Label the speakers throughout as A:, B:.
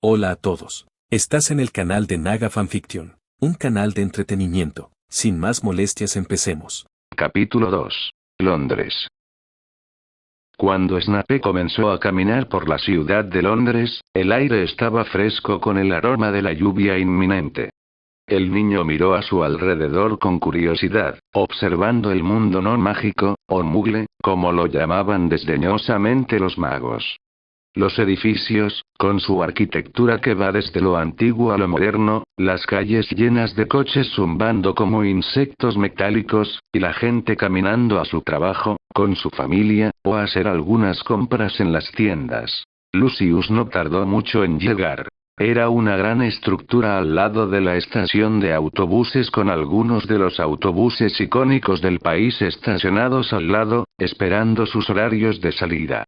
A: Hola a todos. Estás en el canal de Naga Fanfiction, un canal de entretenimiento. Sin más molestias, empecemos.
B: Capítulo 2. Londres. Cuando Snape comenzó a caminar por la ciudad de Londres, el aire estaba fresco con el aroma de la lluvia inminente. El niño miró a su alrededor con curiosidad, observando el mundo no mágico, o mugle, como lo llamaban desdeñosamente los magos. Los edificios, con su arquitectura que va desde lo antiguo a lo moderno, las calles llenas de coches zumbando como insectos metálicos, y la gente caminando a su trabajo, con su familia, o a hacer algunas compras en las tiendas. Lucius no tardó mucho en llegar. Era una gran estructura al lado de la estación de autobuses con algunos de los autobuses icónicos del país estacionados al lado, esperando sus horarios de salida.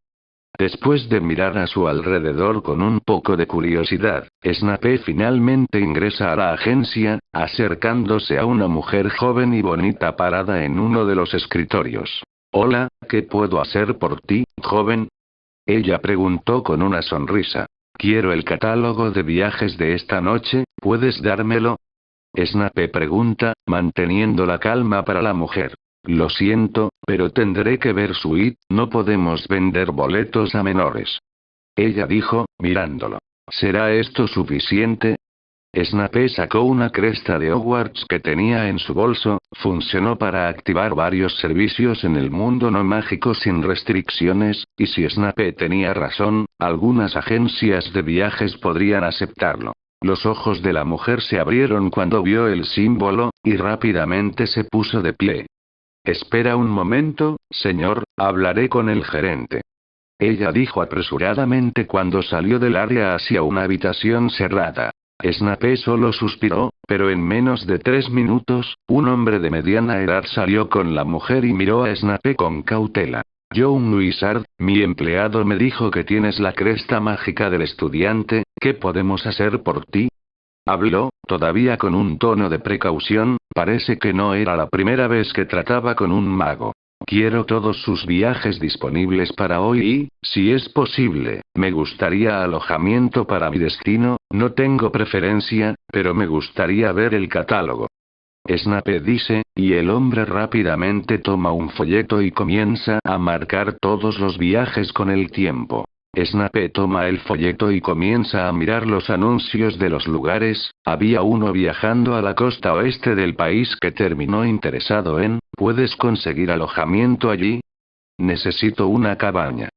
B: Después de mirar a su alrededor con un poco de curiosidad, Snape finalmente ingresa a la agencia, acercándose a una mujer joven y bonita parada en uno de los escritorios. Hola, ¿qué puedo hacer por ti, joven? Ella preguntó con una sonrisa. Quiero el catálogo de viajes de esta noche, ¿puedes dármelo? Snape pregunta, manteniendo la calma para la mujer. Lo siento, pero tendré que ver su IT, no podemos vender boletos a menores. Ella dijo, mirándolo. ¿Será esto suficiente? Snape sacó una cresta de Hogwarts que tenía en su bolso, funcionó para activar varios servicios en el mundo no mágico sin restricciones, y si Snape tenía razón, algunas agencias de viajes podrían aceptarlo. Los ojos de la mujer se abrieron cuando vio el símbolo, y rápidamente se puso de pie. Espera un momento, señor, hablaré con el gerente. Ella dijo apresuradamente cuando salió del área hacia una habitación cerrada. Snape solo suspiró, pero en menos de 3 minutos, un hombre de mediana edad salió con la mujer y miró a Snape con cautela. John Wizard, mi empleado me dijo que tienes la cresta mágica del estudiante, ¿qué podemos hacer por ti? Habló, todavía con un tono de precaución, parece que no era la primera vez que trataba con un mago. Quiero todos sus viajes disponibles para hoy y, si es posible, me gustaría alojamiento para mi destino, no tengo preferencia, pero me gustaría ver el catálogo. Snape dice, y el hombre rápidamente toma un folleto y comienza a marcar todos los viajes con el tiempo. Snape toma el folleto y comienza a mirar los anuncios de los lugares. Había uno viajando a la costa oeste del país que terminó interesado en, ¿puedes conseguir alojamiento allí? Necesito una cabaña.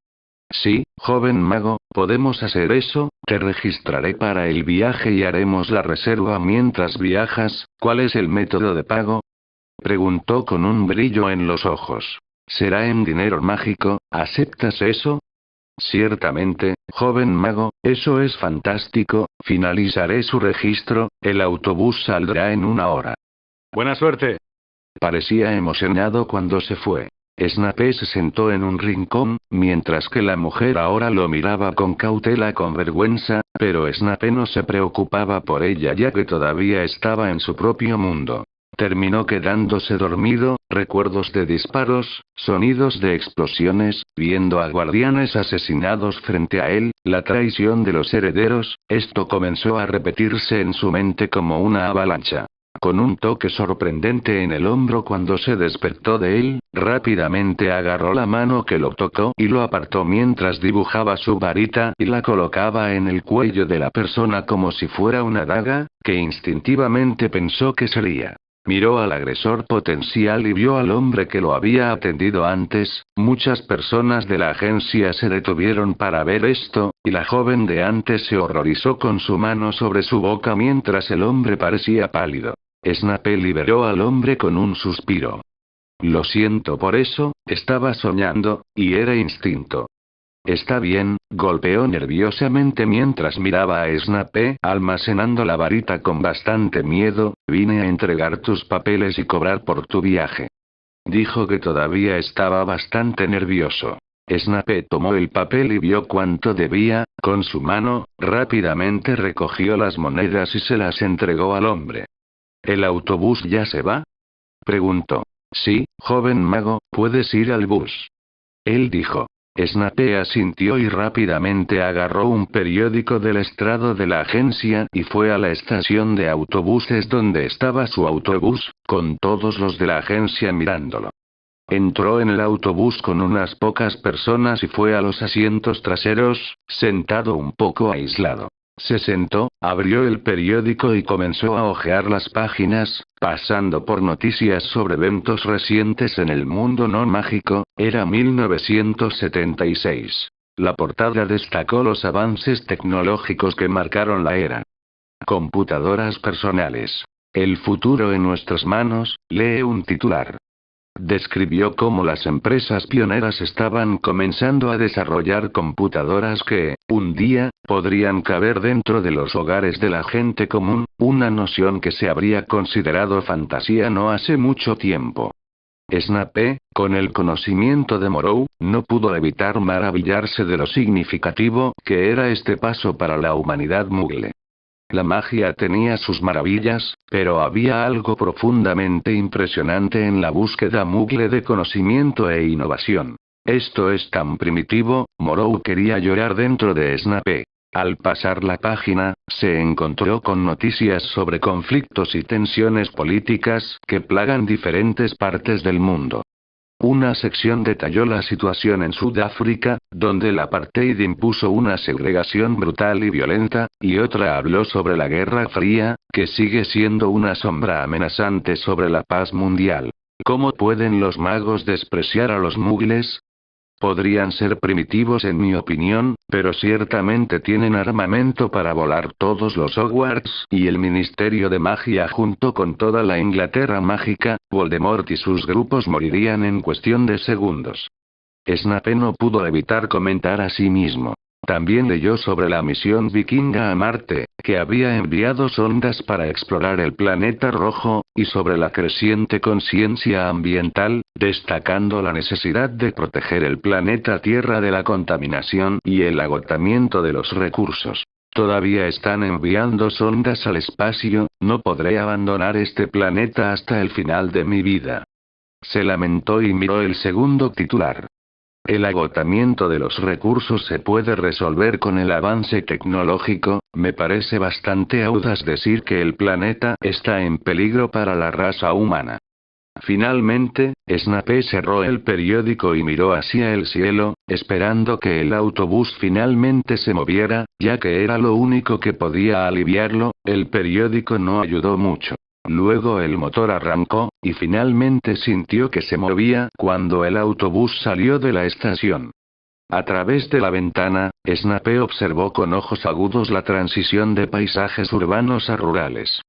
B: Sí, joven mago, podemos hacer eso, te registraré para el viaje y haremos la reserva mientras viajas. ¿Cuál es el método de pago? Preguntó con un brillo en los ojos. ¿Será en dinero mágico? ¿Aceptas eso? Ciertamente, joven mago, eso es fantástico, finalizaré su registro, el autobús saldrá en 1 hora.
C: Buena suerte.
B: Parecía emocionado cuando se fue. Snape se sentó en un rincón, mientras que la mujer ahora lo miraba con cautela con vergüenza, pero Snape no se preocupaba por ella ya que todavía estaba en su propio mundo. Terminó quedándose dormido, recuerdos de disparos, sonidos de explosiones, viendo a guardianes asesinados frente a él, la traición de los herederos, esto comenzó a repetirse en su mente como una avalancha. Con un toque sorprendente en el hombro cuando se despertó de él, rápidamente agarró la mano que lo tocó y lo apartó mientras dibujaba su varita y la colocaba en el cuello de la persona como si fuera una daga, que instintivamente pensó que sería. Miró al agresor potencial y vio al hombre que lo había atendido antes. Muchas personas de la agencia se detuvieron para ver esto, y la joven de antes se horrorizó con su mano sobre su boca mientras el hombre parecía pálido. Snape liberó al hombre con un suspiro. Lo siento por eso, estaba soñando, y era instinto. Está bien, golpeó nerviosamente mientras miraba a Snape, almacenando la varita con bastante miedo. Vine a entregar tus papeles y cobrar por tu viaje. Dijo que todavía estaba bastante nervioso. Snape tomó el papel y vio cuánto debía, con su mano, rápidamente recogió las monedas y se las entregó al hombre. ¿El autobús ya se va? Preguntó. Sí, joven mago, puedes ir al bus. Él dijo. Snape asintió y rápidamente agarró un periódico del estrado de la agencia y fue a la estación de autobuses donde estaba su autobús, con todos los de la agencia mirándolo. Entró en el autobús con unas pocas personas y fue a los asientos traseros, sentado un poco aislado. Se sentó, abrió el periódico y comenzó a hojear las páginas, pasando por noticias sobre eventos recientes en el mundo no mágico. Era 1976. La portada destacó los avances tecnológicos que marcaron la era. Computadoras personales. El futuro en nuestras manos, lee un titular. Describió cómo las empresas pioneras estaban comenzando a desarrollar computadoras que, un día, podrían caber dentro de los hogares de la gente común, una noción que se habría considerado fantasía no hace mucho tiempo. Snape, con el conocimiento de Morrow, no pudo evitar maravillarse de lo significativo que era este paso para la humanidad Muggle. La magia tenía sus maravillas, pero había algo profundamente impresionante en la búsqueda Muggle de conocimiento e innovación. Esto es tan primitivo, Morrow quería llorar dentro de Snape. Al pasar la página, se encontró con noticias sobre conflictos y tensiones políticas que plagan diferentes partes del mundo. Una sección detalló la situación en Sudáfrica, donde el apartheid impuso una segregación brutal y violenta, y otra habló sobre la Guerra Fría, que sigue siendo una sombra amenazante sobre la paz mundial. ¿Cómo pueden los magos despreciar a los muggles? Podrían ser primitivos en mi opinión, pero ciertamente tienen armamento para volar todos los Hogwarts y el Ministerio de Magia junto con toda la Inglaterra mágica. Voldemort y sus grupos morirían en cuestión de segundos. Snape no pudo evitar comentar a sí mismo. También leyó sobre la misión vikinga a Marte, que había enviado sondas para explorar el planeta rojo, y sobre la creciente conciencia ambiental, destacando la necesidad de proteger el planeta Tierra de la contaminación y el agotamiento de los recursos. Todavía están enviando sondas al espacio, no podré abandonar este planeta hasta el final de mi vida. Se lamentó y miró el segundo titular. El agotamiento de los recursos se puede resolver con el avance tecnológico. Me parece bastante audaz decir que el planeta está en peligro para la raza humana. Finalmente, Snape cerró el periódico y miró hacia el cielo, esperando que el autobús finalmente se moviera, ya que era lo único que podía aliviarlo. El periódico no ayudó mucho. Luego el motor arrancó, y finalmente sintió que se movía cuando el autobús salió de la estación. A través de la ventana, Snape observó con ojos agudos la transición de paisajes urbanos a rurales.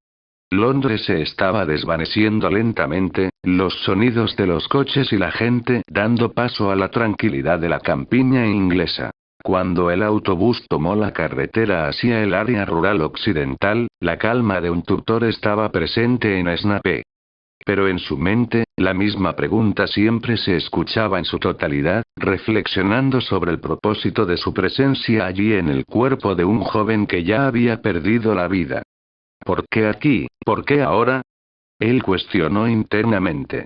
B: Londres se estaba desvaneciendo lentamente, los sonidos de los coches y la gente dando paso a la tranquilidad de la campiña inglesa. Cuando el autobús tomó la carretera hacia el área rural occidental, la calma de un tutor estaba presente en Snape. Pero en su mente, la misma pregunta siempre se escuchaba en su totalidad, reflexionando sobre el propósito de su presencia allí en el cuerpo de un joven que ya había perdido la vida. ¿Por qué aquí? ¿Por qué ahora? Él cuestionó internamente.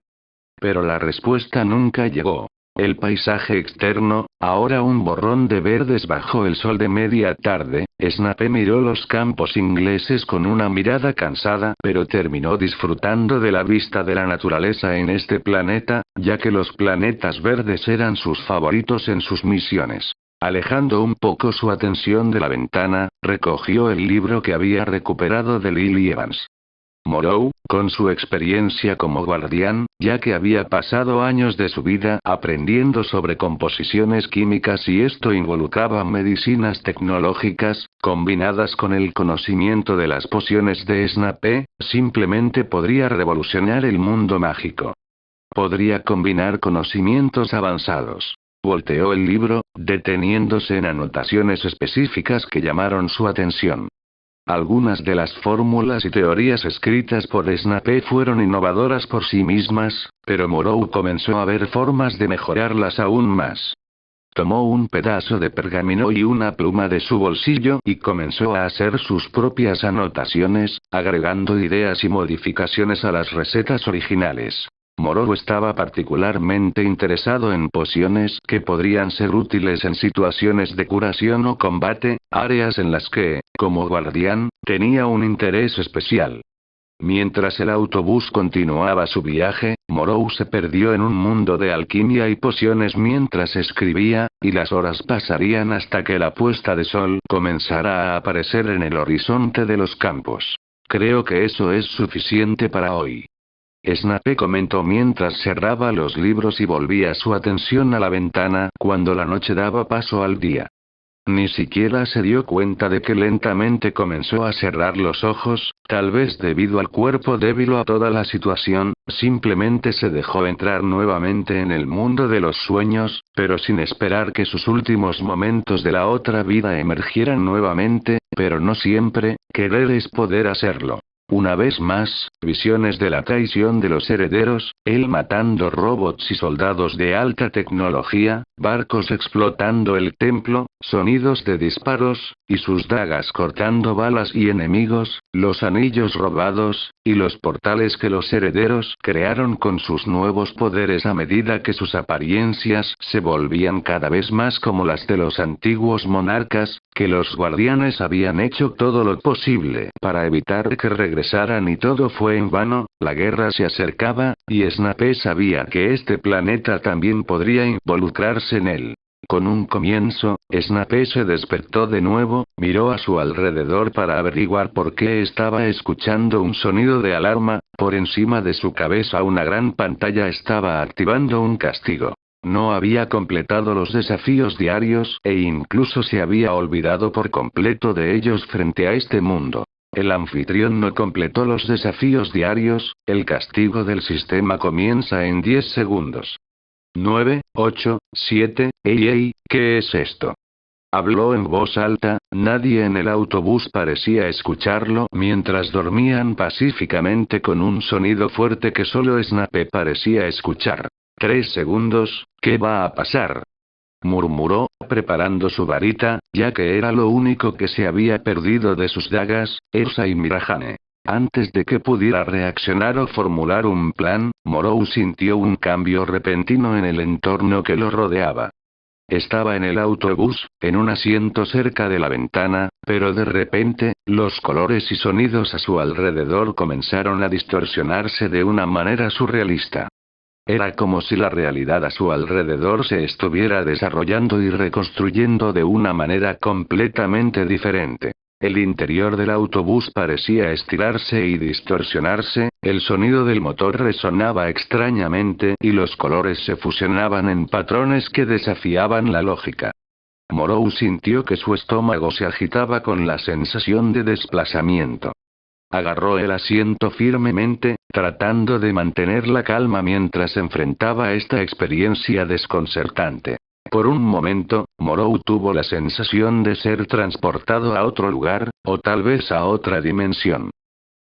B: Pero la respuesta nunca llegó. El paisaje externo, ahora un borrón de verdes bajo el sol de media tarde. Snape miró los campos ingleses con una mirada cansada, pero terminó disfrutando de la vista de la naturaleza en este planeta, ya que los planetas verdes eran sus favoritos en sus misiones. Alejando un poco su atención de la ventana, recogió el libro que había recuperado de Lily Evans. Morrow, con su experiencia como guardián, ya que había pasado años de su vida aprendiendo sobre composiciones químicas y esto involucraba medicinas tecnológicas, combinadas con el conocimiento de las pociones de Snape, simplemente podría revolucionar el mundo mágico. Podría combinar conocimientos avanzados. Volteó el libro, deteniéndose en anotaciones específicas que llamaron su atención. Algunas de las fórmulas y teorías escritas por Snape fueron innovadoras por sí mismas, pero Morrow comenzó a ver formas de mejorarlas aún más. Tomó un pedazo de pergamino y una pluma de su bolsillo y comenzó a hacer sus propias anotaciones, agregando ideas y modificaciones a las recetas originales. Morou estaba particularmente interesado en pociones que podrían ser útiles en situaciones de curación o combate, áreas en las que, como guardián, tenía un interés especial. Mientras el autobús continuaba su viaje, Morou se perdió en un mundo de alquimia y pociones mientras escribía, y las horas pasarían hasta que la puesta de sol comenzara a aparecer en el horizonte de los campos. Creo que eso es suficiente para hoy. Snape comentó mientras cerraba los libros y volvía su atención a la ventana cuando la noche daba paso al día. Ni siquiera se dio cuenta de que lentamente comenzó a cerrar los ojos, tal vez debido al cuerpo débil o a toda la situación, simplemente se dejó entrar nuevamente en el mundo de los sueños, pero sin esperar que sus últimos momentos de la otra vida emergieran nuevamente, pero no siempre, querer es poder hacerlo. Una vez más, visiones de la traición de los herederos, él matando robots y soldados de alta tecnología, barcos explotando el templo, sonidos de disparos, y sus dagas cortando balas y enemigos, los anillos robados, y los portales que los herederos crearon con sus nuevos poderes a medida que sus apariencias se volvían cada vez más como las de los antiguos monarcas, que los guardianes habían hecho todo lo posible para evitar que regresaran y todo fue en vano, la guerra se acercaba, y Snape sabía que este planeta también podría involucrarse en él. Con un comienzo, Snape se despertó de nuevo, miró a su alrededor para averiguar por qué estaba escuchando un sonido de alarma, por encima de su cabeza una gran pantalla estaba activando un castigo. No había completado los desafíos diarios e incluso se había olvidado por completo de ellos frente a este mundo. El anfitrión no completó los desafíos diarios, el castigo del sistema comienza en 10 segundos. 9, 8, 7, ey, ¿qué es esto? Habló en voz alta, nadie en el autobús parecía escucharlo mientras dormían pacíficamente con un sonido fuerte que solo Snape parecía escuchar. 3 segundos, ¿qué va a pasar? Murmuró, preparando su varita, ya que era lo único que se había perdido de sus dagas, Elsa y Mirajane. Antes de que pudiera reaccionar o formular un plan, Morou sintió un cambio repentino en el entorno que lo rodeaba. Estaba en el autobús, en un asiento cerca de la ventana, pero de repente, los colores y sonidos a su alrededor comenzaron a distorsionarse de una manera surrealista. Era como si la realidad a su alrededor se estuviera desarrollando y reconstruyendo de una manera completamente diferente. El interior del autobús parecía estirarse y distorsionarse, el sonido del motor resonaba extrañamente y los colores se fusionaban en patrones que desafiaban la lógica. Morou sintió que su estómago se agitaba con la sensación de desplazamiento. Agarró el asiento firmemente, tratando de mantener la calma mientras enfrentaba esta experiencia desconcertante. Por un momento, Morou tuvo la sensación de ser transportado a otro lugar, o tal vez a otra dimensión.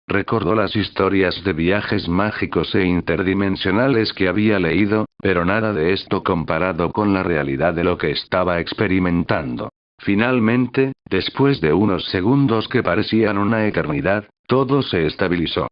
B: Recordó las historias de viajes mágicos e interdimensionales que había leído, pero nada de esto comparado con la realidad de lo que estaba experimentando. Finalmente, después de unos segundos que parecían una eternidad, todo se estabilizó.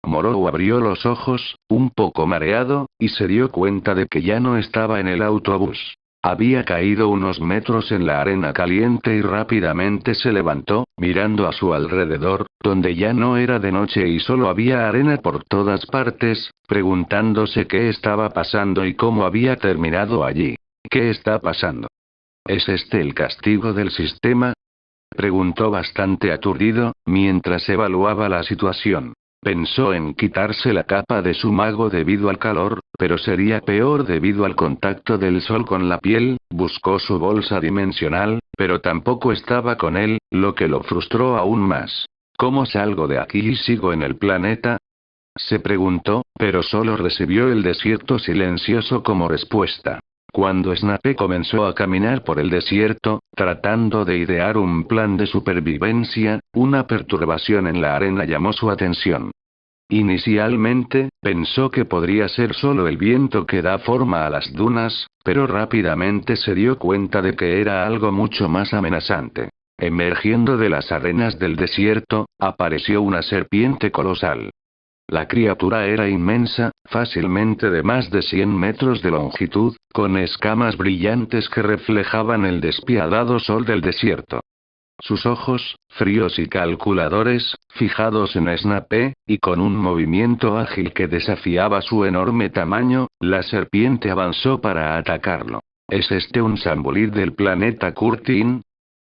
B: Morou abrió los ojos, un poco mareado, y se dio cuenta de que ya no estaba en el autobús. Había caído unos metros en la arena caliente y rápidamente se levantó, mirando a su alrededor, donde ya no era de noche y solo había arena por todas partes, preguntándose qué estaba pasando y cómo había terminado allí. ¿Qué está pasando? ¿Es este el castigo del sistema? Preguntó bastante aturdido, mientras evaluaba la situación. Pensó en quitarse la capa de su mago debido al calor, pero sería peor debido al contacto del sol con la piel, buscó su bolsa dimensional, pero tampoco estaba con él, lo que lo frustró aún más. ¿Cómo salgo de aquí y sigo en el planeta? Se preguntó, pero solo recibió el desierto silencioso como respuesta. Cuando Snape comenzó a caminar por el desierto, tratando de idear un plan de supervivencia, una perturbación en la arena llamó su atención. Inicialmente, pensó que podría ser solo el viento que da forma a las dunas, pero rápidamente se dio cuenta de que era algo mucho más amenazante. Emergiendo de las arenas del desierto, apareció una serpiente colosal. La criatura era inmensa, fácilmente de más de 100 metros de longitud, con escamas brillantes que reflejaban el despiadado sol del desierto. Sus ojos, fríos y calculadores, fijados en Snape, y con un movimiento ágil que desafiaba su enorme tamaño, la serpiente avanzó para atacarlo. ¿Es este un Sambulir del planeta Curtin?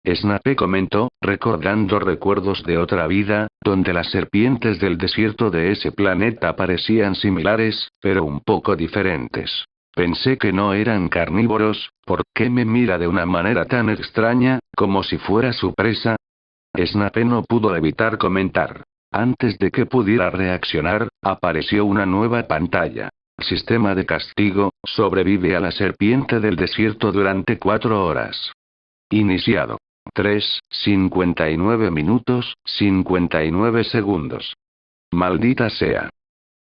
B: Snape comentó, recordando recuerdos de otra vida, donde las serpientes del desierto de ese planeta parecían similares, pero un poco diferentes. Pensé que no eran carnívoros. ¿Por qué me mira de una manera tan extraña, como si fuera su presa? Snape no pudo evitar comentar. Antes de que pudiera reaccionar, apareció una nueva pantalla. Sistema de castigo: sobrevive a la serpiente del desierto durante 4 horas. Iniciado. 3:59 minutos, 59 segundos. Maldita sea.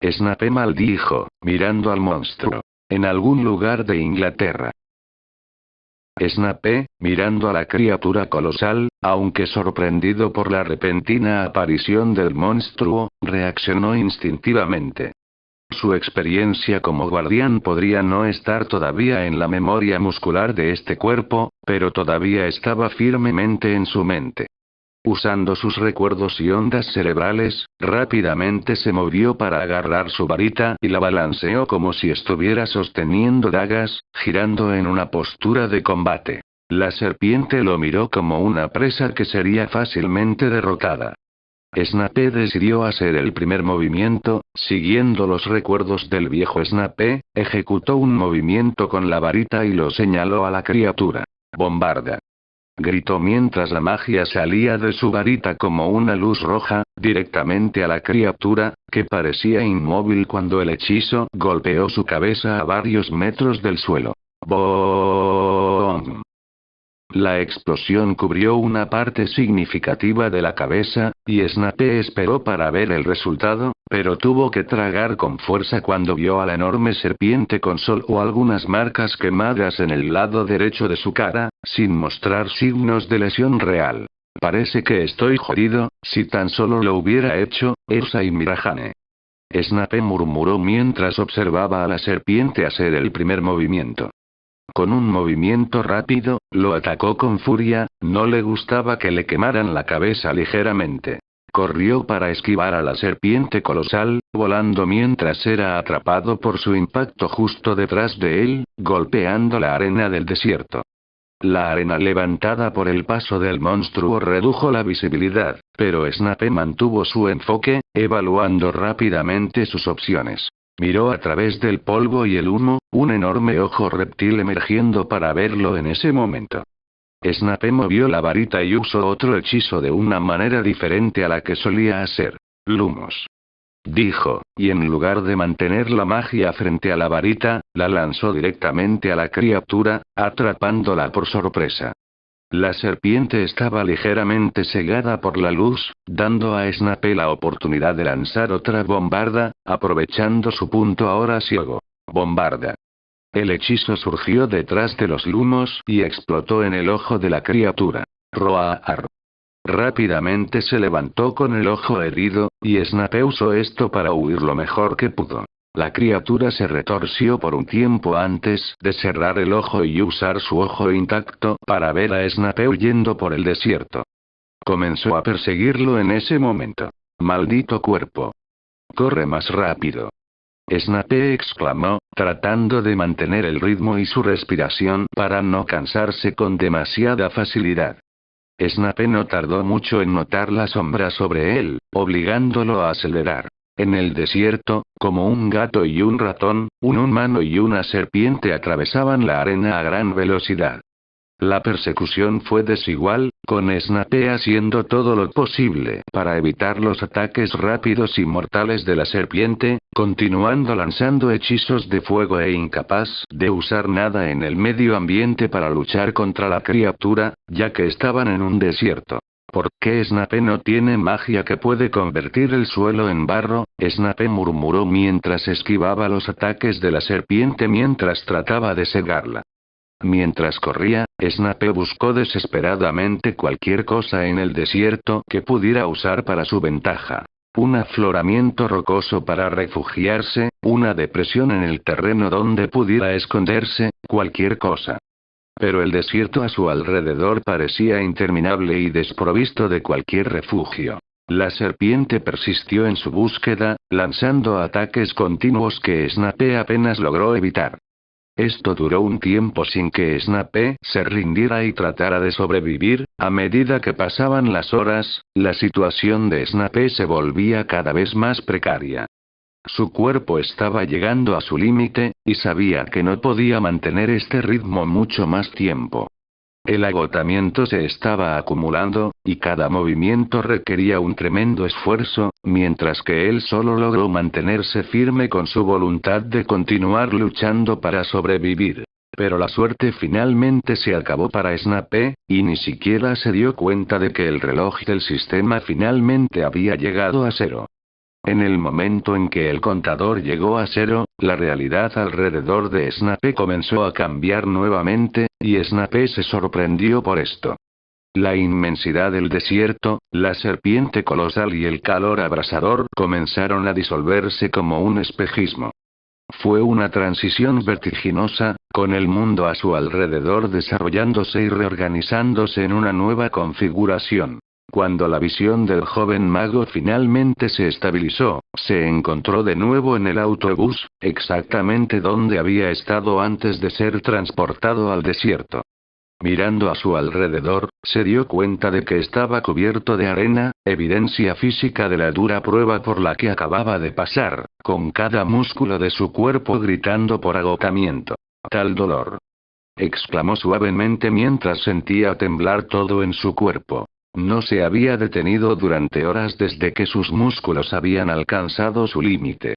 B: Snape maldijo, mirando al monstruo. En algún lugar de Inglaterra. Snape, mirando a la criatura colosal, aunque sorprendido por la repentina aparición del monstruo, reaccionó instintivamente. Su experiencia como guardián podría no estar todavía en la memoria muscular de este cuerpo, pero todavía estaba firmemente en su mente. Usando sus recuerdos y ondas cerebrales, rápidamente se movió para agarrar su varita y la balanceó como si estuviera sosteniendo dagas, girando en una postura de combate. La serpiente lo miró como una presa que sería fácilmente derrotada. Snape decidió hacer el primer movimiento, siguiendo los recuerdos del viejo Snape, ejecutó un movimiento con la varita y lo señaló a la criatura. ¡Bombarda! Gritó mientras la magia salía de su varita como una luz roja, directamente a la criatura, que parecía inmóvil cuando el hechizo golpeó su cabeza a varios metros del suelo. ¡Boom! La explosión cubrió una parte significativa de la cabeza, y Snape esperó para ver el resultado, pero tuvo que tragar con fuerza cuando vio a la enorme serpiente con solo algunas marcas quemadas en el lado derecho de su cara, sin mostrar signos de lesión real. Parece que estoy jodido, si tan solo lo hubiera hecho, Elsa y Mirahane. Snape murmuró mientras observaba a la serpiente hacer el primer movimiento. Con un movimiento rápido, lo atacó con furia, no le gustaba que le quemaran la cabeza ligeramente. Corrió para esquivar a la serpiente colosal, volando mientras era atrapado por su impacto justo detrás de él, golpeando la arena del desierto. La arena levantada por el paso del monstruo redujo la visibilidad, pero Snape mantuvo su enfoque, evaluando rápidamente sus opciones. Miró a través del polvo y el humo, un enorme ojo reptil emergiendo para verlo en ese momento. Snape movió la varita y usó otro hechizo de una manera diferente a la que solía hacer. Lumos. Dijo, y en lugar de mantener la magia frente a la varita, la lanzó directamente a la criatura, atrapándola por sorpresa. La serpiente estaba ligeramente cegada por la luz, dando a Snape la oportunidad de lanzar otra bombarda, aprovechando su punto ahora ciego. Bombarda. El hechizo surgió detrás de los lumos y explotó en el ojo de la criatura. Roar. Rápidamente se levantó con el ojo herido, y Snape usó esto para huir lo mejor que pudo. La criatura se retorció por un tiempo antes de cerrar el ojo y usar su ojo intacto para ver a Snape huyendo por el desierto. Comenzó a perseguirlo en ese momento. ¡Maldito cuerpo! ¡Corre más rápido! Snape exclamó, tratando de mantener el ritmo y su respiración para no cansarse con demasiada facilidad. Snape no tardó mucho en notar la sombra sobre él, obligándolo a acelerar. En el desierto, como un gato y un ratón, un humano y una serpiente atravesaban la arena a gran velocidad. La persecución fue desigual, con Snape haciendo todo lo posible para evitar los ataques rápidos y mortales de la serpiente, continuando lanzando hechizos de fuego e incapaz de usar nada en el medio ambiente para luchar contra la criatura, ya que estaban en un desierto. ¿Por qué Snape no tiene magia que puede convertir el suelo en barro? Snape murmuró mientras esquivaba los ataques de la serpiente mientras trataba de cegarla. Mientras corría, Snape buscó desesperadamente cualquier cosa en el desierto que pudiera usar para su ventaja. Un afloramiento rocoso para refugiarse, una depresión en el terreno donde pudiera esconderse, cualquier cosa. Pero el desierto a su alrededor parecía interminable y desprovisto de cualquier refugio. La serpiente persistió en su búsqueda, lanzando ataques continuos que Snape apenas logró evitar. Esto duró un tiempo sin que Snape se rindiera y tratara de sobrevivir. A medida que pasaban las horas, la situación de Snape se volvía cada vez más precaria. Su cuerpo estaba llegando a su límite, y sabía que no podía mantener este ritmo mucho más tiempo. El agotamiento se estaba acumulando, y cada movimiento requería un tremendo esfuerzo, mientras que él solo logró mantenerse firme con su voluntad de continuar luchando para sobrevivir. Pero la suerte finalmente se acabó para Snape, y ni siquiera se dio cuenta de que el reloj del sistema finalmente había llegado a cero. En el momento en que el contador llegó a cero, la realidad alrededor de Snape comenzó a cambiar nuevamente, y Snape se sorprendió por esto. La inmensidad del desierto, la serpiente colosal y el calor abrasador comenzaron a disolverse como un espejismo. Fue una transición vertiginosa, con el mundo a su alrededor desarrollándose y reorganizándose en una nueva configuración. Cuando la visión del joven mago finalmente se estabilizó, se encontró de nuevo en el autobús, exactamente donde había estado antes de ser transportado al desierto. Mirando a su alrededor, se dio cuenta de que estaba cubierto de arena, evidencia física de la dura prueba por la que acababa de pasar, con cada músculo de su cuerpo gritando por agotamiento. «¡Tal dolor!», exclamó suavemente mientras sentía temblar todo en su cuerpo. No se había detenido durante horas desde que sus músculos habían alcanzado su límite.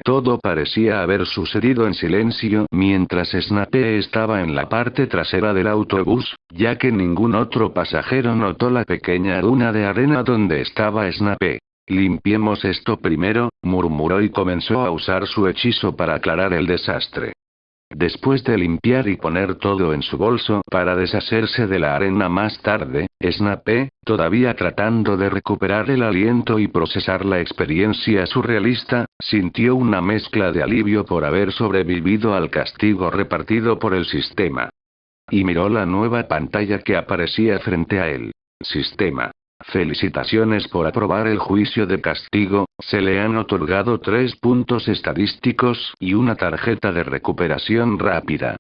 B: Todo parecía haber sucedido en silencio mientras Snape estaba en la parte trasera del autobús, ya que ningún otro pasajero notó la pequeña duna de arena donde estaba Snape. «Limpiemos esto primero», murmuró y comenzó a usar su hechizo para aclarar el desastre. Después de limpiar y poner todo en su bolso para deshacerse de la arena más tarde, Snape, todavía tratando de recuperar el aliento y procesar la experiencia surrealista, sintió una mezcla de alivio por haber sobrevivido al castigo repartido por el sistema. Y miró la nueva pantalla que aparecía frente a él. Sistema. Felicitaciones por aprobar el juicio de castigo, se le han otorgado 3 puntos estadísticos y una tarjeta de recuperación rápida.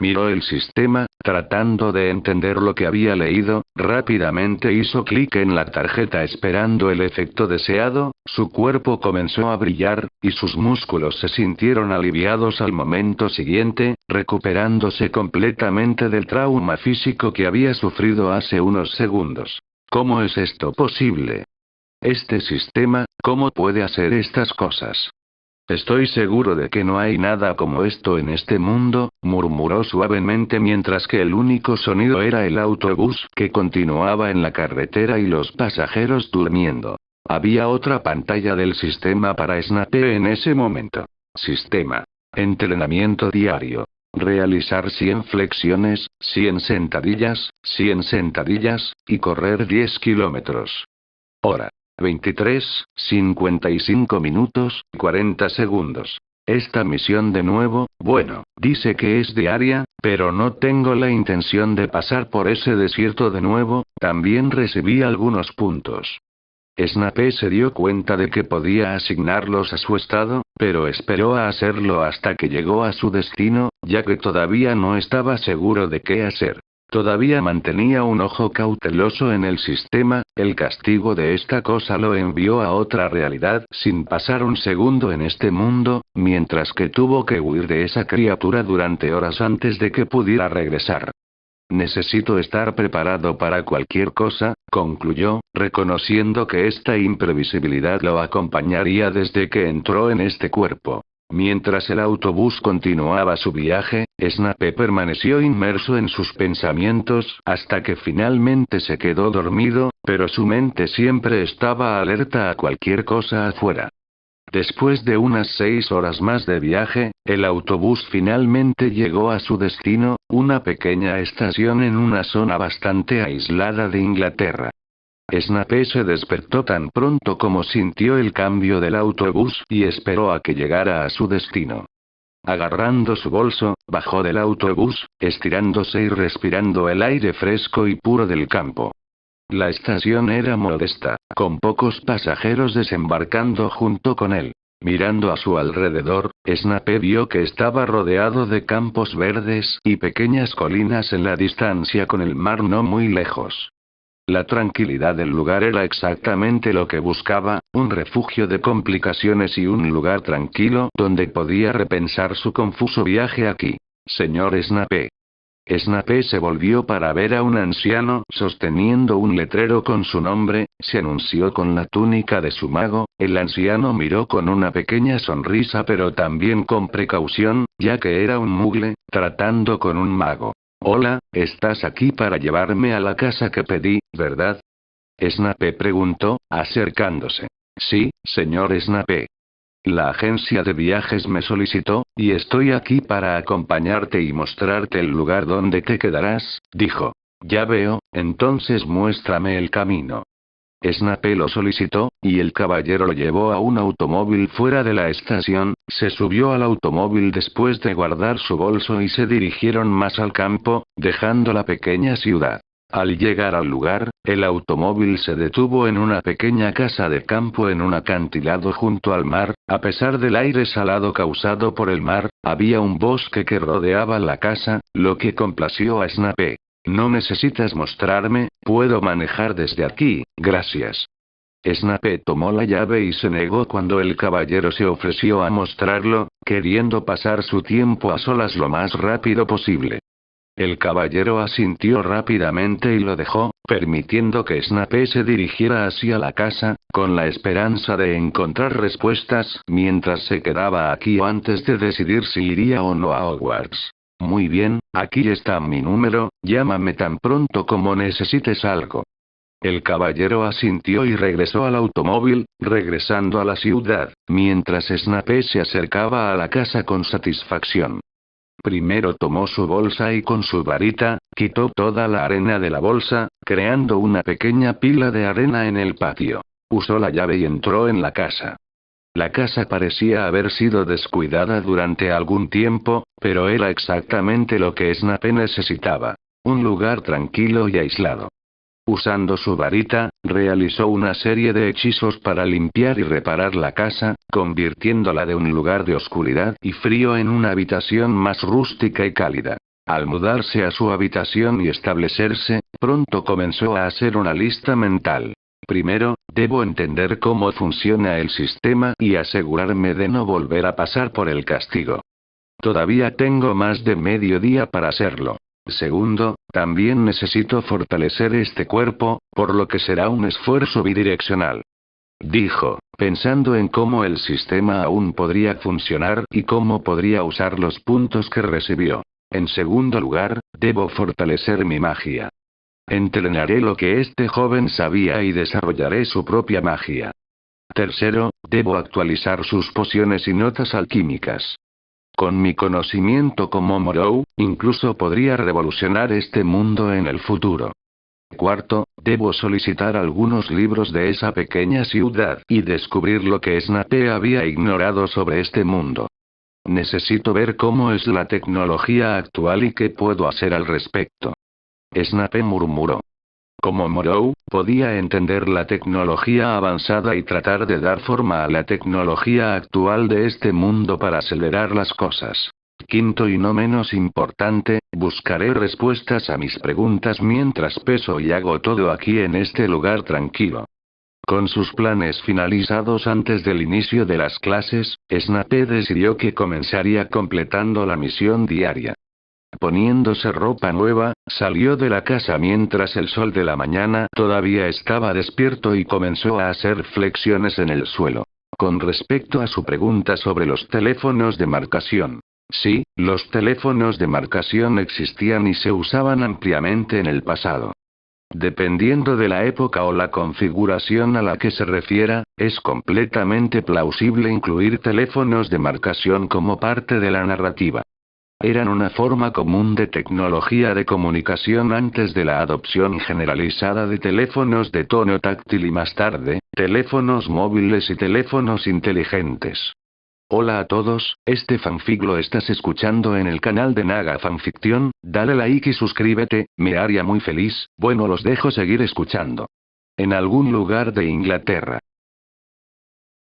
B: Miró el sistema, tratando de entender lo que había leído, rápidamente hizo clic en la tarjeta esperando el efecto deseado, su cuerpo comenzó a brillar, y sus músculos se sintieron aliviados al momento siguiente, recuperándose completamente del trauma físico que había sufrido hace unos segundos. ¿Cómo es esto posible? Este sistema, ¿cómo puede hacer estas cosas? Estoy seguro de que no hay nada como esto en este mundo, murmuró suavemente mientras que el único sonido era el autobús que continuaba en la carretera y los pasajeros durmiendo. Había otra pantalla del sistema para Snape en ese momento. Sistema. Entrenamiento diario. Realizar 100 flexiones, 100 sentadillas, 100 sentadillas, y correr 10 kilómetros. Hora. 23:55 minutos, 40 segundos. Esta misión de nuevo, bueno, dice que es diaria, pero no tengo la intención de pasar por ese desierto de nuevo, también recibí algunos puntos. Snape se dio cuenta de que podía asignarlos a su estado, pero esperó a hacerlo hasta que llegó a su destino, ya que todavía no estaba seguro de qué hacer. Todavía mantenía un ojo cauteloso en el sistema, el castigo de esta cosa lo envió a otra realidad sin pasar un segundo en este mundo, mientras que tuvo que huir de esa criatura durante horas antes de que pudiera regresar. Necesito estar preparado para cualquier cosa, concluyó, reconociendo que esta imprevisibilidad lo acompañaría desde que entró en este cuerpo. Mientras el autobús continuaba su viaje, Snape permaneció inmerso en sus pensamientos hasta que finalmente se quedó dormido, pero su mente siempre estaba alerta a cualquier cosa afuera. Después de unas 6 horas más de viaje, el autobús finalmente llegó a su destino, una pequeña estación en una zona bastante aislada de Inglaterra. Snape se despertó tan pronto como sintió el cambio del autobús y esperó a que llegara a su destino. Agarrando su bolso, bajó del autobús, estirándose y respirando el aire fresco y puro del campo. La estación era modesta, con pocos pasajeros desembarcando junto con él. Mirando a su alrededor, Snape vio que estaba rodeado de campos verdes y pequeñas colinas en la distancia con el mar no muy lejos. La tranquilidad del lugar era exactamente lo que buscaba, un refugio de complicaciones y un lugar tranquilo donde podía repensar su confuso viaje aquí. Señor Snape. Snape se volvió para ver a un anciano sosteniendo un letrero con su nombre, se anunció con la túnica de su mago. El anciano miró con una pequeña sonrisa pero también con precaución, ya que era un mugle, tratando con un mago. Hola, estás aquí para llevarme a la casa que pedí, ¿verdad? Snape preguntó, acercándose. Sí, señor Snape. La agencia de viajes me solicitó, y estoy aquí para acompañarte y mostrarte el lugar donde te quedarás, dijo. Ya veo, entonces muéstrame el camino. Snape lo solicitó, y el caballero lo llevó a un automóvil fuera de la estación, se subió al automóvil después de guardar su bolso y se dirigieron más al campo, dejando la pequeña ciudad. Al llegar al lugar, el automóvil se detuvo en una pequeña casa de campo en un acantilado junto al mar. A pesar del aire salado causado por el mar, había un bosque que rodeaba la casa, lo que complació a Snape. No necesitas mostrarme, puedo manejar desde aquí, gracias. Snape tomó la llave y se negó cuando el caballero se ofreció a mostrarlo, queriendo pasar su tiempo a solas lo más rápido posible. El caballero asintió rápidamente y lo dejó, permitiendo que Snape se dirigiera hacia la casa, con la esperanza de encontrar respuestas mientras se quedaba aquí o antes de decidir si iría o no a Hogwarts. Muy bien, aquí está mi número, llámame tan pronto como necesites algo. El caballero asintió y regresó al automóvil, regresando a la ciudad, mientras Snape se acercaba a la casa con satisfacción. Primero tomó su bolsa y con su varita, quitó toda la arena de la bolsa, creando una pequeña pila de arena en el patio. Usó la llave y entró en la casa. La casa parecía haber sido descuidada durante algún tiempo, pero era exactamente lo que Snape necesitaba. Un lugar tranquilo y aislado. Usando su varita, realizó una serie de hechizos para limpiar y reparar la casa, convirtiéndola de un lugar de oscuridad y frío en una habitación más rústica y cálida. Al mudarse a su habitación y establecerse, pronto comenzó a hacer una lista mental. Primero, debo entender cómo funciona el sistema y asegurarme de no volver a pasar por el castigo. Todavía tengo más de medio día para hacerlo. Segundo, también necesito fortalecer este cuerpo, por lo que será un esfuerzo bidireccional. Dijo, pensando en cómo el sistema aún podría funcionar y cómo podría usar los puntos que recibió. En segundo lugar, debo fortalecer mi magia. Entrenaré lo que este joven sabía y desarrollaré su propia magia. Tercero, debo actualizar sus pociones y notas alquímicas. Con mi conocimiento como Morrow, incluso podría revolucionar este mundo en el futuro. Cuarto, debo solicitar algunos libros de esa pequeña ciudad y descubrir lo que Snape había ignorado sobre este mundo. Necesito ver cómo es la tecnología actual y qué puedo hacer al respecto. Snape murmuró. Como Morrow, podía entender la tecnología avanzada y tratar de dar forma a la tecnología actual de este mundo para acelerar las cosas. Quinto y no menos importante, buscaré respuestas a mis preguntas mientras peso y hago todo aquí en este lugar tranquilo. Con sus planes finalizados antes del inicio de las clases, Snape decidió que comenzaría completando la misión diaria. Poniéndose ropa nueva, salió de la casa mientras el sol de la mañana todavía estaba despierto y comenzó a hacer flexiones en el suelo. Con respecto a su pregunta sobre los teléfonos de marcación. Sí, los teléfonos de marcación existían y se usaban ampliamente en el pasado. Dependiendo de la época o la configuración a la que se refiera, es completamente plausible incluir teléfonos de marcación como parte de la narrativa. Eran una forma común de tecnología de comunicación antes de la adopción generalizada de teléfonos de tono táctil y más tarde, teléfonos móviles y teléfonos inteligentes. Hola a todos, este fanfic lo estás escuchando en el canal de Naga Fanfiction, dale like y suscríbete, me haría muy feliz. Bueno, los dejo seguir escuchando. En algún lugar de Inglaterra,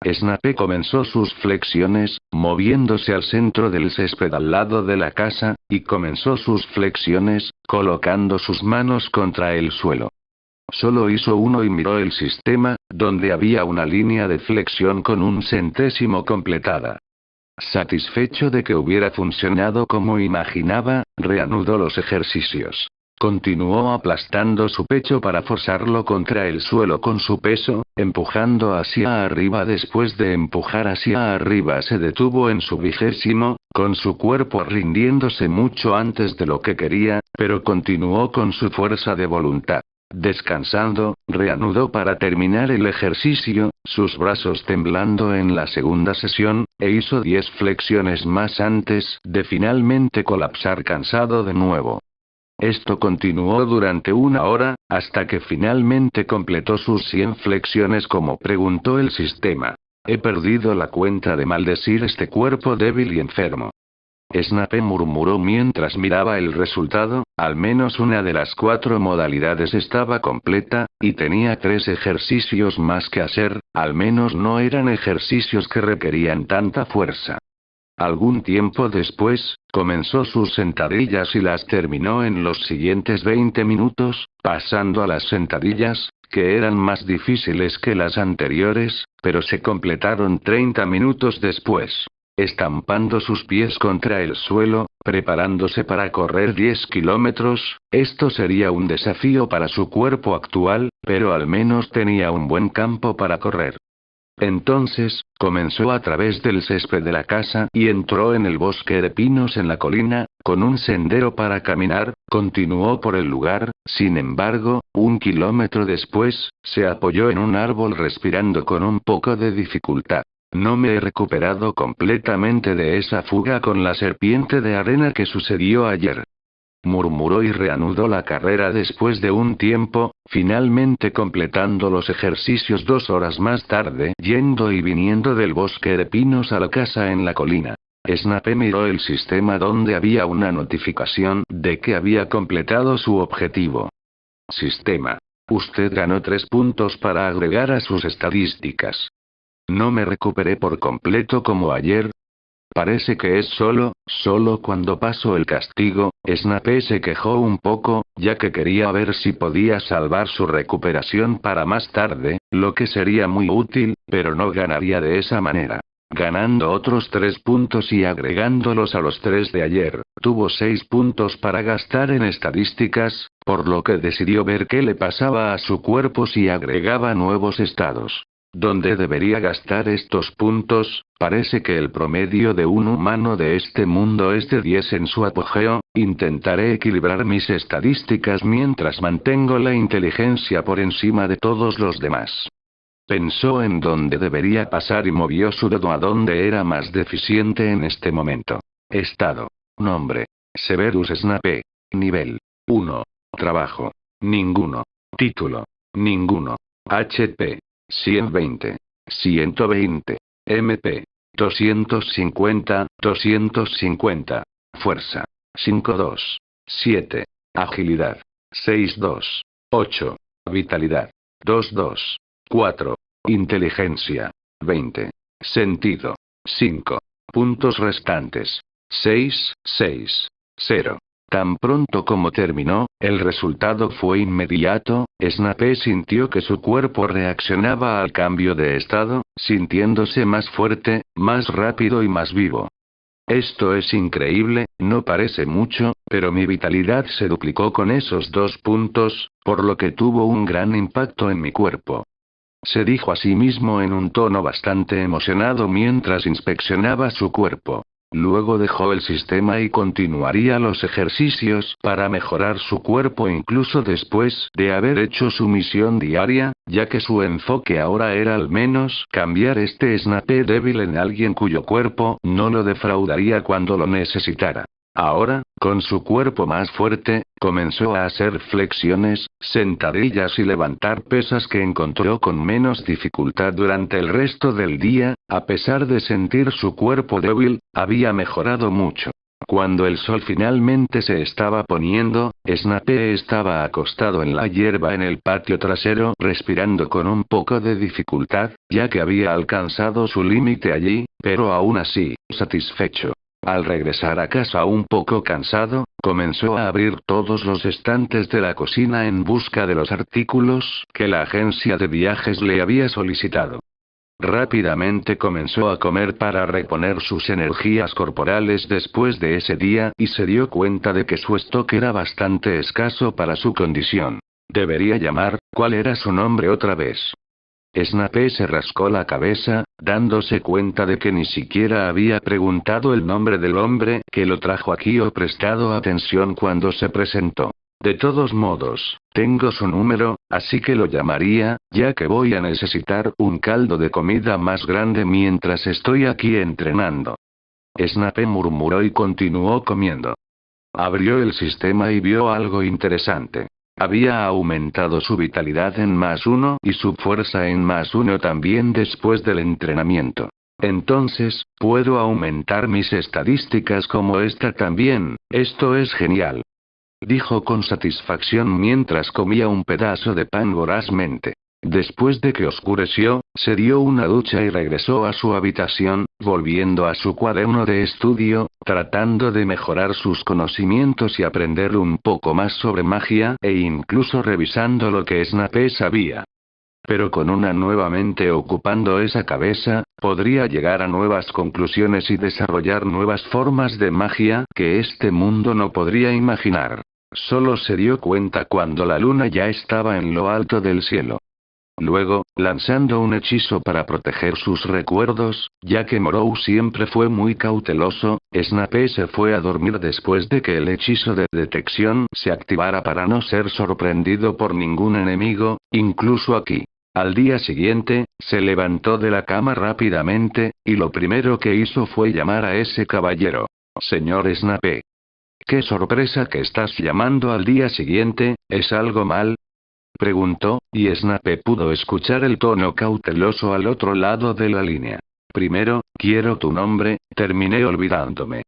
B: Snape comenzó sus flexiones, moviéndose al centro del césped al lado de la casa, y comenzó sus flexiones, colocando sus manos contra el suelo. Solo hizo uno y miró el sistema, donde había una línea de flexión con un centésimo completada. Satisfecho de que hubiera funcionado como imaginaba, reanudó los ejercicios. Continuó aplastando su pecho para forzarlo contra el suelo con su peso, empujando hacia arriba. Después de empujar hacia arriba se detuvo en su 20º, con su cuerpo rindiéndose mucho antes de lo que quería, pero continuó con su fuerza de voluntad. Descansando, reanudó para terminar el ejercicio, sus brazos temblando en la segunda sesión, e hizo 10 flexiones más antes de finalmente colapsar cansado de nuevo. Esto continuó durante 1 hora, hasta que finalmente completó sus 100 flexiones. Como preguntó el sistema. He perdido la cuenta de maldecir este cuerpo débil y enfermo. Snape murmuró mientras miraba el resultado, al menos una de las 4 modalidades estaba completa, y tenía 3 ejercicios más que hacer, al menos no eran ejercicios que requerían tanta fuerza. Algún tiempo después, comenzó sus sentadillas y las terminó en los siguientes 20 minutos, pasando a las sentadillas, que eran más difíciles que las anteriores, pero se completaron 30 minutos después. Estampando sus pies contra el suelo, preparándose para correr 10 kilómetros, esto sería un desafío para su cuerpo actual, pero al menos tenía un buen campo para correr. Entonces, comenzó a través del césped de la casa y entró en el bosque de pinos en la colina, con un sendero para caminar, continuó por el lugar. Sin embargo, 1 kilómetro después, se apoyó en un árbol respirando con un poco de dificultad. No me he recuperado completamente de esa fuga con la serpiente de arena que sucedió ayer. Murmuró y reanudó la carrera después de un tiempo, finalmente completando los ejercicios 2 horas más tarde, yendo y viniendo del bosque de pinos a la casa en la colina. Snape miró el sistema donde había una notificación de que había completado su objetivo. Sistema. Usted ganó 3 puntos para agregar a sus estadísticas. No me recuperé por completo como ayer. Parece que es solo cuando paso el castigo. Snape se quejó un poco, ya que quería ver si podía salvar su recuperación para más tarde, lo que sería muy útil, pero no ganaría de esa manera. Ganando otros 3 puntos y agregándolos a los 3 de ayer, tuvo 6 puntos para gastar en estadísticas, por lo que decidió ver qué le pasaba a su cuerpo si agregaba nuevos estados. ¿Dónde debería gastar estos puntos? Parece que el promedio de un humano de este mundo es de 10 en su apogeo. Intentaré equilibrar mis estadísticas mientras mantengo la inteligencia por encima de todos los demás. Pensó en dónde debería pasar y movió su dedo a donde era más deficiente en este momento. Estado. Nombre. Severus Snape. Nivel 1. Trabajo. Ninguno. Título. Ninguno. HP. 120. 120. MP. 250. 250. Fuerza. 52. 7. Agilidad. 62. 8. Vitalidad. 22. 4. Inteligencia. 20. Sentido. 5. Puntos restantes. 6. 6. 0. Tan pronto como terminó, el resultado fue inmediato. Snape sintió que su cuerpo reaccionaba al cambio de estado, sintiéndose más fuerte, más rápido y más vivo. Esto es increíble, no parece mucho, pero mi vitalidad se duplicó con esos 2 puntos, por lo que tuvo un gran impacto en mi cuerpo. Se dijo a sí mismo en un tono bastante emocionado mientras inspeccionaba su cuerpo. Luego dejó el sistema y continuaría los ejercicios para mejorar su cuerpo incluso después de haber hecho su misión diaria, ya que su enfoque ahora era al menos cambiar este Snape débil en alguien cuyo cuerpo no lo defraudaría cuando lo necesitara. Ahora, con su cuerpo más fuerte, comenzó a hacer flexiones, sentadillas y levantar pesas que encontró con menos dificultad durante el resto del día. A pesar de sentir su cuerpo débil, había mejorado mucho. Cuando el sol finalmente se estaba poniendo, Snape estaba acostado en la hierba en el patio trasero respirando con un poco de dificultad, ya que había alcanzado su límite allí, pero aún así, satisfecho. Al regresar a casa un poco cansado, comenzó a abrir todos los estantes de la cocina en busca de los artículos que la agencia de viajes le había solicitado. Rápidamente comenzó a comer para reponer sus energías corporales después de ese día y se dio cuenta de que su stock era bastante escaso para su condición. Debería llamar, ¿cuál era su nombre otra vez? Snape se rascó la cabeza, dándose cuenta de que ni siquiera había preguntado el nombre del hombre que lo trajo aquí o prestado atención cuando se presentó. De todos modos, tengo su número, así que lo llamaría, ya que voy a necesitar un caldo de comida más grande mientras estoy aquí entrenando. Snape murmuró y continuó comiendo. Abrió el sistema y vio algo interesante. Había aumentado su vitalidad en +1 y su fuerza en +1 también después del entrenamiento. Entonces, puedo aumentar mis estadísticas como esta también. Esto es genial. Dijo con satisfacción mientras comía un pedazo de pan vorazmente. Después de que oscureció, se dio una ducha y regresó a su habitación, volviendo a su cuaderno de estudio, tratando de mejorar sus conocimientos y aprender un poco más sobre magia e incluso revisando lo que Snape sabía. Pero con una nueva mente ocupando esa cabeza, podría llegar a nuevas conclusiones y desarrollar nuevas formas de magia que este mundo no podría imaginar. Solo se dio cuenta cuando la luna ya estaba en lo alto del cielo. Luego, lanzando un hechizo para proteger sus recuerdos, ya que Morrow siempre fue muy cauteloso, Snape se fue a dormir después de que el hechizo de detección se activara para no ser sorprendido por ningún enemigo, incluso aquí. Al día siguiente, se levantó de la cama rápidamente, y lo primero que hizo fue llamar a ese caballero. Señor Snape. ¡Qué sorpresa que estás llamando al día siguiente! ¿Es algo mal? Preguntó, y Snape pudo escuchar el tono cauteloso al otro lado de la línea. Primero, quiero tu nombre, terminé olvidándome.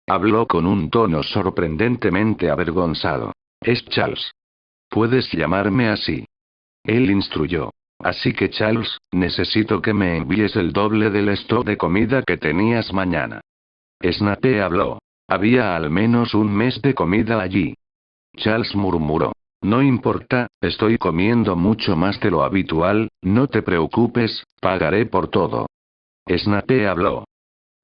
B: Habló con un tono sorprendentemente avergonzado. Es Charles. Puedes llamarme así. Él instruyó. Así que Charles, necesito que me envíes el doble del stock de comida que tenías mañana. Snape habló. Había al menos un mes de comida allí. Charles murmuró. No importa, estoy comiendo mucho más de lo habitual, no te preocupes, pagaré por todo. Snape habló.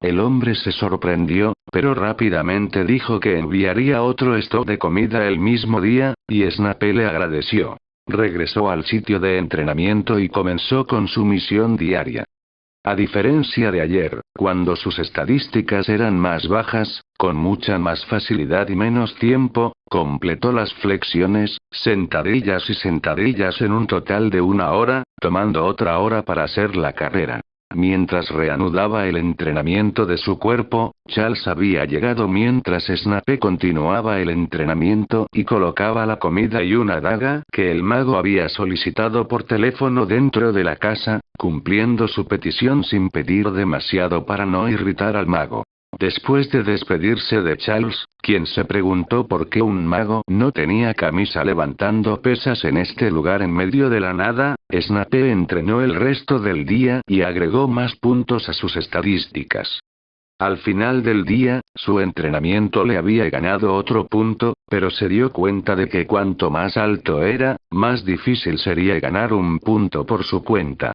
B: El hombre se sorprendió, pero rápidamente dijo que enviaría otro stock de comida el mismo día, y Snape le agradeció. Regresó al sitio de entrenamiento y comenzó con su misión diaria. A diferencia de ayer, cuando sus estadísticas eran más bajas, con mucha más facilidad y menos tiempo, completó las flexiones, sentadillas en un total de 1 hora, tomando otra hora para hacer la carrera. Mientras reanudaba el entrenamiento de su cuerpo, Charles había llegado mientras Snape continuaba el entrenamiento y colocaba la comida y una daga que el mago había solicitado por teléfono dentro de la casa, cumpliendo su petición sin pedir demasiado para no irritar al mago. Después de despedirse de Charles, quien se preguntó por qué un mago no tenía camisa levantando pesas en este lugar en medio de la nada, Snape entrenó el resto del día y agregó más puntos a sus estadísticas. Al final del día, su entrenamiento le había ganado otro punto, pero se dio cuenta de que cuanto más alto era, más difícil sería ganar un punto por su cuenta.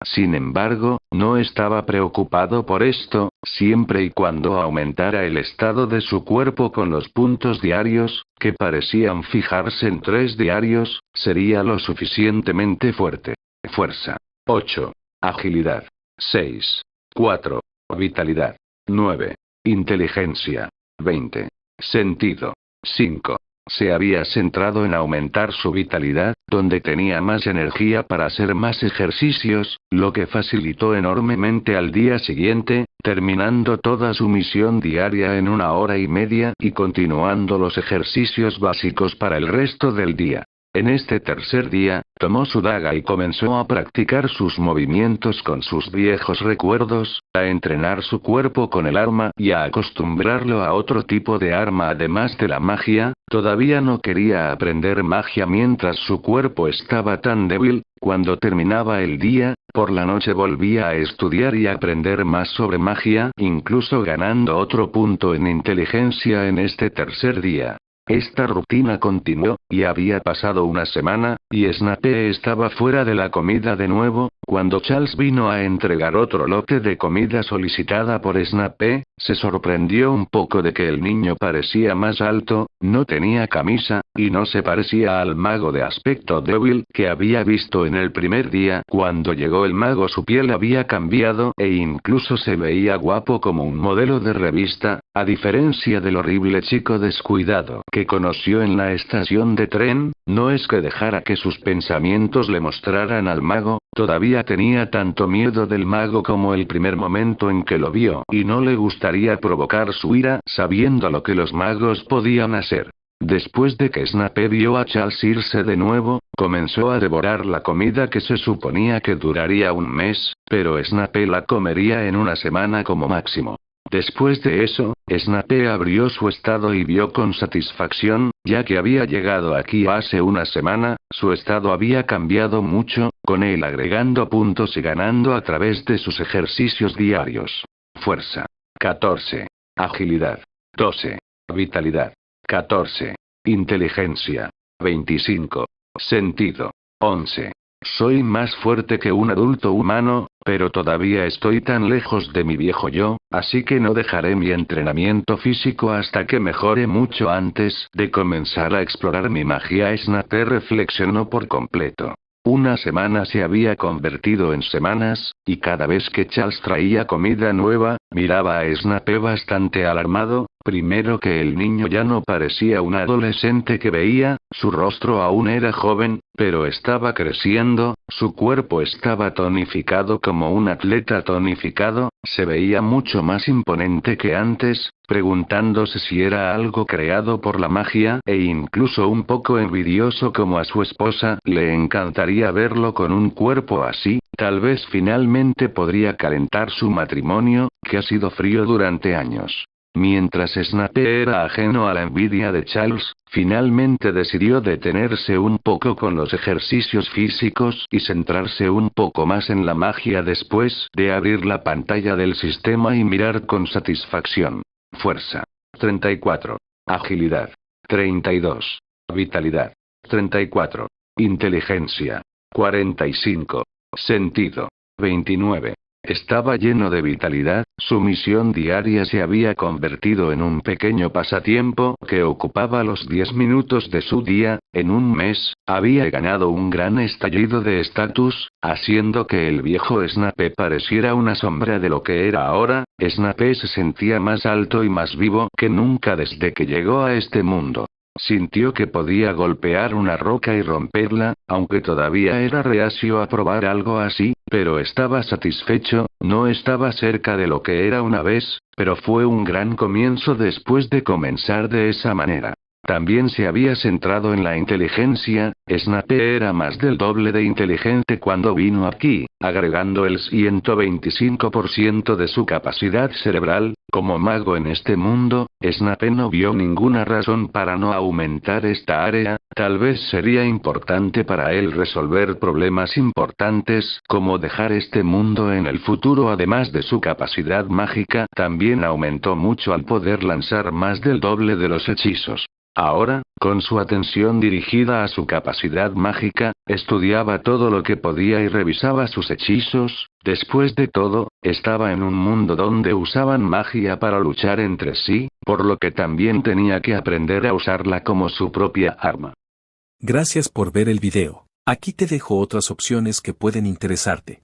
B: Sin embargo, no estaba preocupado por esto, siempre y cuando aumentara el estado de su cuerpo con los puntos diarios, que parecían fijarse en 3 diarios, sería lo suficientemente fuerte. Fuerza. 8. Agilidad. 6. 4. Vitalidad. 9. Inteligencia. 20. Sentido. 5. se había centrado en aumentar su vitalidad, donde tenía más energía para hacer más ejercicios, lo que facilitó enormemente al día siguiente, terminando toda su misión diaria en 1 hora y media y continuando los ejercicios básicos para el resto del día. En este tercer día, tomó su daga y comenzó a practicar sus movimientos con sus viejos recuerdos, a entrenar su cuerpo con el arma y a acostumbrarlo a otro tipo de arma además de la magia. Todavía no quería aprender magia mientras su cuerpo estaba tan débil. Cuando terminaba el día, por la noche volvía a estudiar y aprender más sobre magia, incluso ganando otro punto en inteligencia en este tercer día. Esta rutina continuó, y había pasado una semana, y Snape estaba fuera de la comida de nuevo, cuando Charles vino a entregar otro lote de comida solicitada por Snape. Se sorprendió un poco de que el niño parecía más alto, no tenía camisa, y no se parecía al mago de aspecto débil que había visto en el primer día. Cuando llegó el mago su piel había cambiado e incluso se veía guapo como un modelo de revista, a diferencia del horrible chico descuidado que conoció en la estación de tren. No es que dejara que sus pensamientos le mostraran al mago, todavía tenía tanto miedo del mago como el primer momento en que lo vio, y no le gustaría provocar su ira sabiendo lo que los magos podían hacer. Después de que Snape vio a Charles irse de nuevo, comenzó a devorar la comida que se suponía que duraría un mes, pero Snape la comería en una semana como máximo. Después de eso, Snape abrió su estado y vio con satisfacción, ya que había llegado aquí hace una semana, su estado había cambiado mucho, con él agregando puntos y ganando a través de sus ejercicios diarios. Fuerza. 14. Agilidad. 12. Vitalidad. 14. Inteligencia. 25. Sentido. 11. Soy más fuerte que un adulto humano, pero todavía estoy tan lejos de mi viejo yo, así que no dejaré mi entrenamiento físico hasta que mejore mucho antes de comenzar a explorar mi magia. Snape reflexionó por completo. Una semana se había convertido en semanas, y cada vez que Charles traía comida nueva, miraba a Snape bastante alarmado. Primero que el niño ya no parecía un adolescente que veía, su rostro aún era joven, pero estaba creciendo, su cuerpo estaba tonificado como un atleta tonificado, se veía mucho más imponente que antes, preguntándose si era algo creado por la magia e incluso un poco envidioso como a su esposa. Le encantaría verlo con un cuerpo así, tal vez finalmente podría calentar su matrimonio, que ha sido frío durante años. Mientras Snape era ajeno a la envidia de Charles, finalmente decidió detenerse un poco con los ejercicios físicos y centrarse un poco más en la magia después de abrir la pantalla del sistema y mirar con satisfacción. Fuerza. 34. Agilidad. 32. Vitalidad. 34. Inteligencia. 45. Sentido. 29. Estaba lleno de vitalidad, su misión diaria se había convertido en un pequeño pasatiempo que ocupaba los 10 minutos de su día. En un mes, había ganado un gran estallido de estatus, haciendo que el viejo Snape pareciera una sombra de lo que era ahora. Snape se sentía más alto y más vivo que nunca desde que llegó a este mundo. Sintió que podía golpear una roca y romperla, aunque todavía era reacio a probar algo así, pero estaba satisfecho. No estaba cerca de lo que era una vez, pero fue un gran comienzo después de comenzar de esa manera. También se había centrado en la inteligencia. Snape era más del doble de inteligente cuando vino aquí, agregando el 125% de su capacidad cerebral. Como mago en este mundo, Snape no vio ninguna razón para no aumentar esta área. Tal vez sería importante para él resolver problemas importantes, como dejar este mundo en el futuro. Además de su capacidad mágica, también aumentó mucho al poder lanzar más del doble de los hechizos. Ahora, con su atención dirigida a su capacidad mágica, estudiaba todo lo que podía y revisaba sus hechizos. Después de todo, estaba en un mundo donde usaban magia para luchar entre sí, por lo que también tenía que aprender a usarla como su propia arma.
A: Gracias por ver el video. Aquí te dejo otras opciones que pueden interesarte.